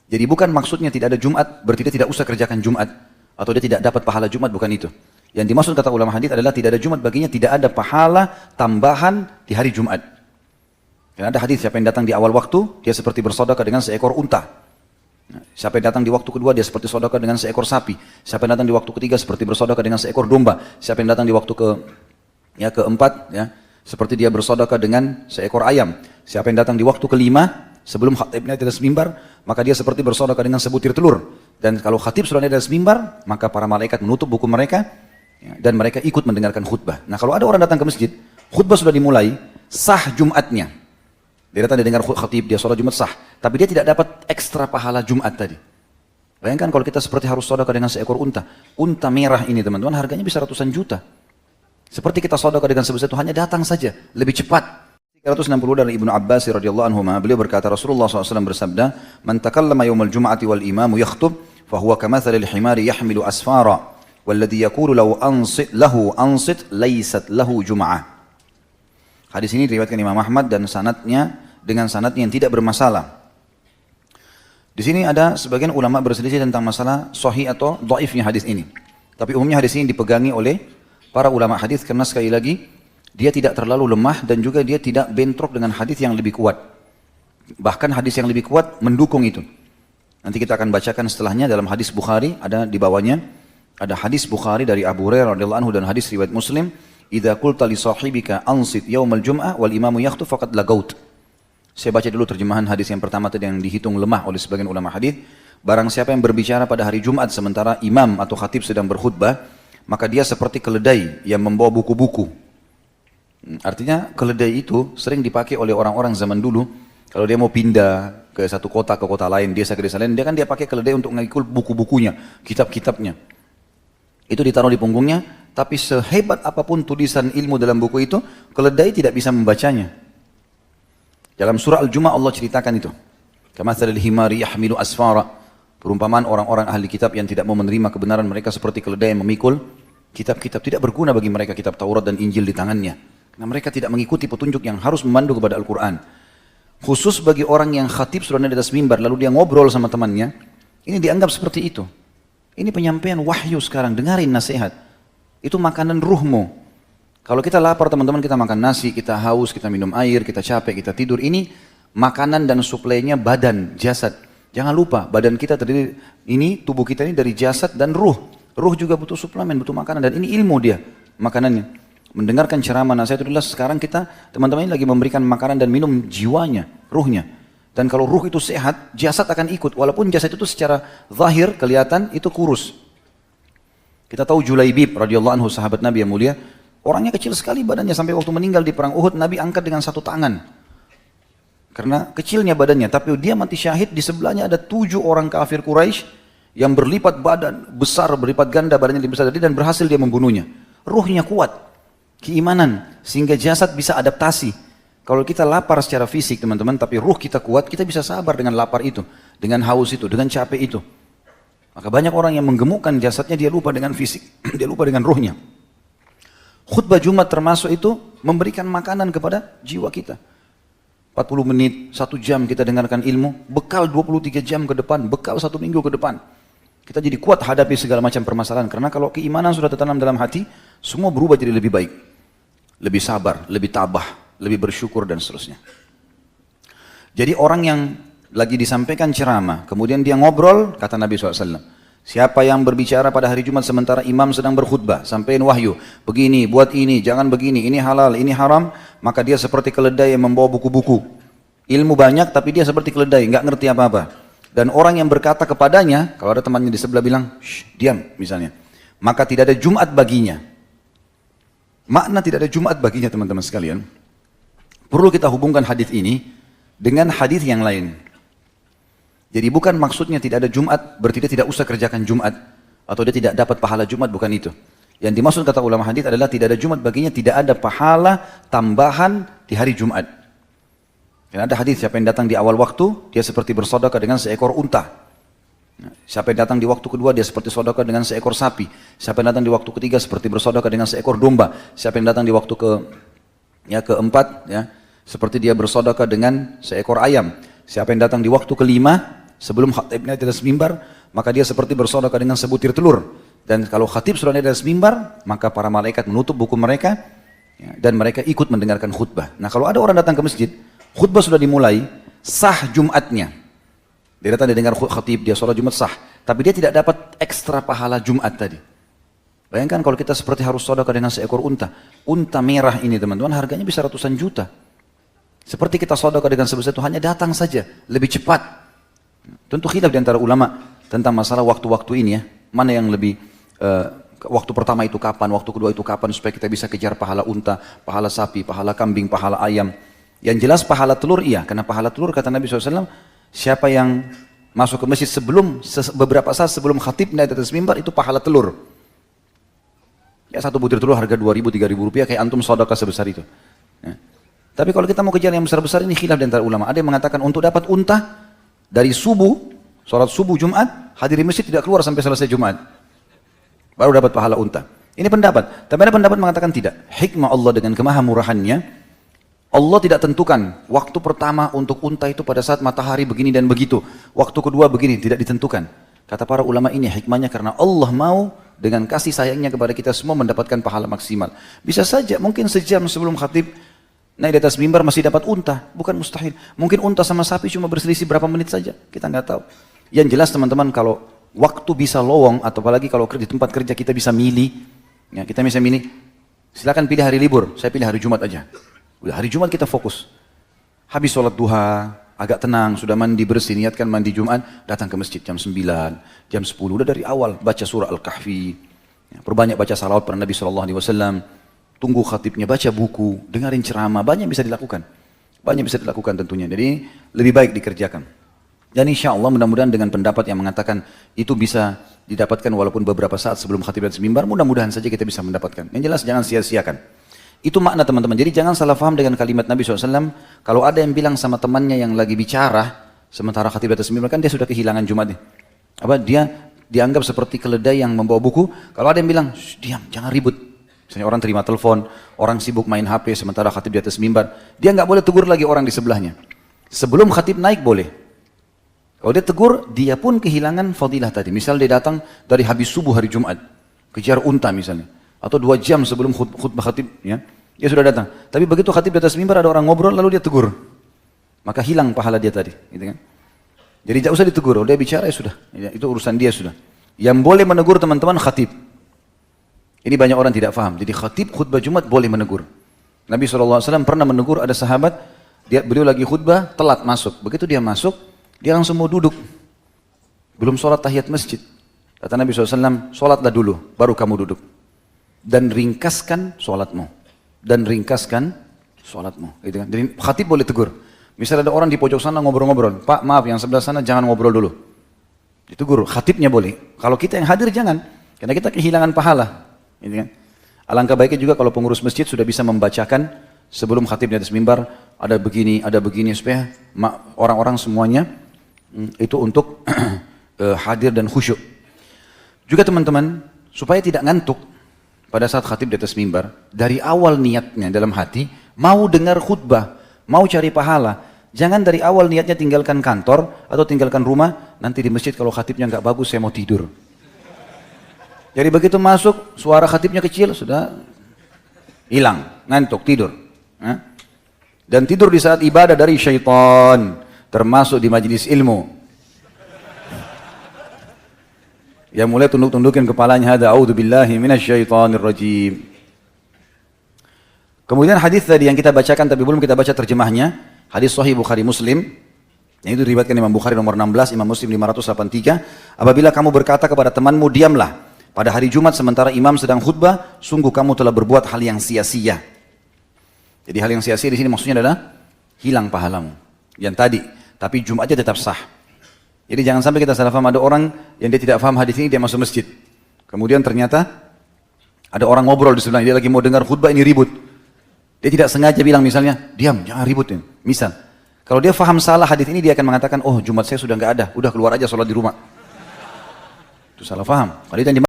Jadi bukan maksudnya tidak ada Jumat, berarti dia tidak usah kerjakan Jumat. Atau dia tidak dapat pahala Jumat, bukan itu. Yang dimaksud kata ulama hadis adalah tidak ada Jumat baginya, tidak ada pahala tambahan di hari Jumat. Karena ada hadis, siapa yang datang di awal waktu, dia seperti bersedekah dengan seekor unta. Siapa yang datang di waktu kedua, dia seperti sedekah dengan seekor sapi. Siapa yang datang di waktu ketiga, seperti bersedekah dengan seekor domba. Siapa yang datang di waktu keempat, seperti dia bersedekah dengan seekor ayam. Siapa yang datang di waktu kelima, sebelum khatibnya di atas mimbar, maka dia seperti bersedekah dengan sebutir telur. Dan kalau khatib sudah di atas mimbar, maka para malaikat menutup buku mereka, dan mereka ikut mendengarkan khutbah. Nah, kalau ada orang datang ke masjid, khutbah sudah dimulai, sah Jumatnya. Dia datang, dia dengar khatib, dia sholat Jumat sah. Tapi dia tidak dapat ekstra pahala Jumat tadi. Bayangkan kalau kita seperti harus sedekah dengan seekor unta. Unta merah ini teman-teman, harganya bisa ratusan juta. Seperti kita sedekah dengan sebesar itu, hanya datang saja, lebih cepat. 360 dari Ibnu Abbas radhiyallahu anhu, beliau berkata, Rasulullah SAW bersabda, "Man takallama yawmal jum'ati wal imamu yakhtub, fahuwa kamathalil himari yahmilu asfara, walladhi yaqulu lahu ansit laysat lahu jum'ah." Hadis ini diriwayatkan Imam Ahmad dan sanadnya dengan sanadnya yang tidak bermasalah. Di sini ada sebagian ulama berselisih tentang masalah sahih atau dhaifnya hadis ini. Tapi umumnya hadis ini dipegangi oleh para ulama hadis karena sekali lagi dia tidak terlalu lemah dan juga dia tidak bentrok dengan hadis yang lebih kuat. Bahkan hadis yang lebih kuat mendukung itu. Nanti kita akan bacakan setelahnya dalam hadis Bukhari, ada di bawahnya ada hadis Bukhari dari Abu Hurairah radhiyallahu anhu dan hadis riwayat Muslim, "Idza qulta li sahibika ansit yaumal jum'ah wal imamu yakhtub faqad lagaut." Saya baca dulu terjemahan hadis yang pertama tadi yang dihitung lemah oleh sebagian ulama hadis. Barang siapa yang berbicara pada hari Jumat sementara imam atau khatib sedang berkhutbah, maka dia seperti keledai yang membawa buku-buku. Artinya keledai itu sering dipakai oleh orang-orang zaman dulu. Kalau dia mau pindah ke satu kota ke kota lain, desa ke desa lain, dia pakai keledai untuk mengikul buku-bukunya, kitab-kitabnya. Itu ditaruh di punggungnya, tapi sehebat apapun tulisan ilmu dalam buku itu, keledai tidak bisa membacanya. Dalam surah Al-Jumu'ah Allah ceritakan itu. Kamathalil himari yahmilu asfara. Perumpamaan orang-orang ahli kitab yang tidak mau menerima kebenaran mereka seperti keledai yang memikul kitab-kitab. Tidak berguna bagi mereka kitab Taurat dan Injil di tangannya. Karena mereka tidak mengikuti petunjuk yang harus memandu kepada Al-Quran. Khusus bagi orang yang khatib sudah di atas mimbar, lalu dia ngobrol sama temannya, ini dianggap seperti itu. Ini penyampaian wahyu sekarang, dengarin nasihat. Itu makanan ruhmu. Kalau kita lapar teman-teman, kita makan nasi, kita haus, kita minum air, kita capek, kita tidur. Ini makanan dan suplainya badan, jasad. Jangan lupa, badan kita terdiri, ini tubuh kita ini dari jasad dan ruh. Ruh juga butuh suplemen, butuh makanan. Dan ini ilmu dia, makanannya. Mendengarkan ceramah nasihat itu adalah sekarang kita, teman-teman ini lagi memberikan makanan dan minum jiwanya, ruhnya. Dan kalau ruh itu sehat, jasad akan ikut. Walaupun jasad itu secara zahir, kelihatan, itu kurus. Kita tahu Julaibib radhiyallahu anhu, sahabat Nabi yang mulia, orangnya kecil sekali badannya, sampai waktu meninggal di perang Uhud, Nabi angkat dengan satu tangan. Karena kecilnya badannya, tapi dia mati syahid, di sebelahnya ada 7 orang kafir Quraisy yang berlipat badan, besar, berlipat ganda badannya lebih besar dari dia, dan berhasil dia membunuhnya. Ruhnya kuat, keimanan, sehingga jasad bisa adaptasi. Kalau kita lapar secara fisik teman-teman, tapi ruh kita kuat, kita bisa sabar dengan lapar itu, dengan haus itu, dengan capek itu. Maka banyak orang yang menggemukkan jasadnya, dia lupa dengan fisik, dia lupa dengan ruhnya. Khutbah Jumat termasuk itu memberikan makanan kepada jiwa kita. 40 menit, 1 jam kita dengarkan ilmu, bekal 23 jam ke depan, bekal 1 minggu ke depan. Kita jadi kuat hadapi segala macam permasalahan. Karena kalau keimanan sudah tertanam dalam hati, semua berubah jadi lebih baik. Lebih sabar, lebih tabah, lebih bersyukur dan seterusnya. Jadi orang yang lagi disampaikan ceramah, kemudian dia ngobrol, kata Nabi SAW, siapa yang berbicara pada hari Jumat sementara imam sedang berkhutbah, sampaikan wahyu, begini, buat ini, jangan begini, ini halal, ini haram, maka dia seperti keledai yang membawa buku-buku. Ilmu banyak tapi dia seperti keledai, nggak ngerti apa-apa. Dan orang yang berkata kepadanya, kalau ada temannya di sebelah bilang, shh, diam misalnya, maka tidak ada Jumat baginya. Makna tidak ada Jumat baginya teman-teman sekalian. Perlu kita hubungkan hadis ini dengan hadis yang lain. Jadi bukan maksudnya tidak ada Jumat, berarti dia tidak usah kerjakan Jumat. Atau dia tidak dapat pahala Jumat, bukan itu. Yang dimaksud kata ulama hadis adalah tidak ada Jumat baginya, tidak ada pahala tambahan di hari Jumat. Karena ada hadis, siapa yang datang di awal waktu, dia seperti bersedekah dengan seekor unta. Siapa yang datang di waktu kedua, dia seperti sedekah dengan seekor sapi. Siapa yang datang di waktu ketiga, seperti bersedekah dengan seekor domba. Siapa yang datang di waktu keempat, seperti dia bersedekah dengan seekor ayam. Siapa yang datang di waktu kelima, sebelum khatib naik di atas mimbar, maka dia seperti bersedekah dengan sebutir telur. Dan kalau khatib sudah naik di atas mimbar, maka para malaikat menutup buku mereka, ya, dan mereka ikut mendengarkan khutbah. Nah kalau ada orang datang ke masjid, khutbah sudah dimulai, sah Jumatnya. Dia datang, dia dengar khatib, dia sholat Jumat sah. Tapi dia tidak dapat ekstra pahala Jumat tadi. Bayangkan kalau kita seperti harus sedekah dengan seekor unta. Unta merah ini teman-teman harganya bisa ratusan juta. Seperti kita sedekah dengan sebesar itu hanya datang saja, lebih cepat. Tentu khilaf di antara ulama tentang masalah waktu-waktu ini ya. Mana yang lebih, waktu pertama itu kapan, waktu kedua itu kapan, supaya kita bisa kejar pahala unta, pahala sapi, pahala kambing, pahala ayam. Yang jelas pahala telur iya, karena pahala telur kata Nabi SAW, siapa yang masuk ke masjid beberapa saat sebelum khatib naik atas mimbar itu pahala telur. Ya satu butir telur harga 2.000, 3.000 rupiah, kayak antum sedekah sebesar itu. Ya. Tapi kalau kita mau kejar yang besar-besar ini khilaf di antara ulama. Ada yang mengatakan untuk dapat unta dari subuh, sholat subuh Jumat, hadiri masjid tidak keluar sampai selesai Jumat. Baru dapat pahala unta. Ini pendapat. Tapi ada pendapat mengatakan tidak. Hikmah Allah dengan kemahamurahannya, Allah tidak tentukan waktu pertama untuk unta itu pada saat matahari begini dan begitu. Waktu kedua begini, tidak ditentukan. Kata para ulama ini hikmahnya karena Allah mau dengan kasih sayangnya kepada kita semua mendapatkan pahala maksimal. Bisa saja mungkin sejam sebelum khatib naik di atas mimbar masih dapat unta, bukan mustahil. Mungkin unta sama sapi cuma berselisih berapa menit saja, kita nggak tahu. Yang jelas teman-teman kalau waktu bisa lowong, atau apalagi kalau di tempat kerja kita bisa milih, ya kita bisa milih, silakan pilih hari libur, saya pilih hari Jumat aja. Udah hari Jumat kita fokus. Habis sholat duha, agak tenang, sudah mandi bersih, niatkan mandi Jumat, datang ke masjid jam 9, jam 10, udah dari awal baca surah Al-Kahfi, ya, perbanyak baca salawat pada Nabi SAW, tunggu khatibnya, baca buku, dengarin ceramah, banyak bisa dilakukan. Banyak bisa dilakukan tentunya, jadi lebih baik dikerjakan. Dan insya Allah mudah-mudahan dengan pendapat yang mengatakan itu bisa didapatkan walaupun beberapa saat sebelum khatib dan mimbar, mudah-mudahan saja kita bisa mendapatkan. Yang jelas jangan sia-siakan. Itu makna teman-teman. Jadi jangan salah faham dengan kalimat Nabi SAW. Kalau ada yang bilang sama temannya yang lagi bicara, sementara khatib atas mimbar, kan dia sudah kehilangan Jumatnya. Dia dianggap seperti keledai yang membawa buku. Kalau ada yang bilang, diam, jangan ribut. Misalnya orang terima telepon, orang sibuk main HP sementara khatib di atas mimbar. Dia nggak boleh tegur lagi orang di sebelahnya. Sebelum khatib naik boleh. Kalau dia tegur, dia pun kehilangan fadilah tadi. Misal dia datang dari habis subuh hari Jumat, kejar unta misalnya. Atau 2 jam sebelum khutbah khatib, ya, dia sudah datang. Tapi begitu khatib di atas mimbar ada orang ngobrol, lalu dia tegur, maka hilang pahala dia tadi, gitu kan? Jadi tidak usah ditegur, kalau dia bicara ya sudah, ya, itu urusan dia sudah. Yang boleh menegur teman-teman khatib. Ini banyak orang tidak paham. Jadi khatib khutbah Jumat boleh menegur. Nabi SAW pernah menegur ada sahabat, beliau lagi khutbah telat masuk. Begitu dia masuk, dia langsung mau duduk, belum sholat tahiyat masjid. Kata Nabi SAW, sholatlah dulu, baru kamu duduk. Dan ringkaskan sholatmu. Dan ringkaskan sholatmu. Gitu kan? Jadi khatib boleh tegur. Misalnya ada orang di pojok sana ngobrol-ngobrol. Pak maaf yang sebelah sana jangan ngobrol dulu. Ditegur, khatibnya boleh. Kalau kita yang hadir jangan. Karena kita kehilangan pahala. Gitu kan? Alangkah baiknya juga kalau pengurus masjid sudah bisa membacakan sebelum khatib di atas mimbar. Ada begini supaya orang-orang semuanya itu untuk hadir dan khusyuk. Juga teman-teman, supaya tidak ngantuk pada saat khatib di atas mimbar, dari awal niatnya dalam hati, mau dengar khutbah, mau cari pahala. Jangan dari awal niatnya tinggalkan kantor atau tinggalkan rumah, nanti di masjid kalau khatibnya nggak bagus saya mau tidur. Jadi begitu masuk, suara khatibnya kecil, sudah hilang, ngantuk, tidur. Dan tidur di saat ibadah dari syaitan, termasuk di majelis ilmu. Ya mulai tunduk-tundukin kepalanya, hada a'udzubillahi minasyaitonir rajim. Kemudian hadis tadi yang kita bacakan tapi belum kita baca terjemahnya, hadis sahih Bukhari Muslim, yang itu diriwayatkan Imam Bukhari nomor 16, Imam Muslim 583, apabila kamu berkata kepada temanmu diamlah pada hari Jumat sementara imam sedang khutbah, sungguh kamu telah berbuat hal yang sia-sia. Jadi hal yang sia-sia di sini maksudnya adalah hilang pahalamu yang tadi, tapi Jumatnya tetap sah. Jadi jangan sampai kita salah paham, ada orang yang dia tidak paham hadis ini, dia masuk masjid. Kemudian ternyata ada orang ngobrol di sebelahnya, dia lagi mau dengar khutbah, ini ribut. Dia tidak sengaja bilang misalnya, diam, jangan ributin. Misal, kalau dia paham salah hadis ini, dia akan mengatakan, oh Jumat saya sudah nggak ada, udah keluar aja sholat di rumah. Itu salah paham. Kalau itu yang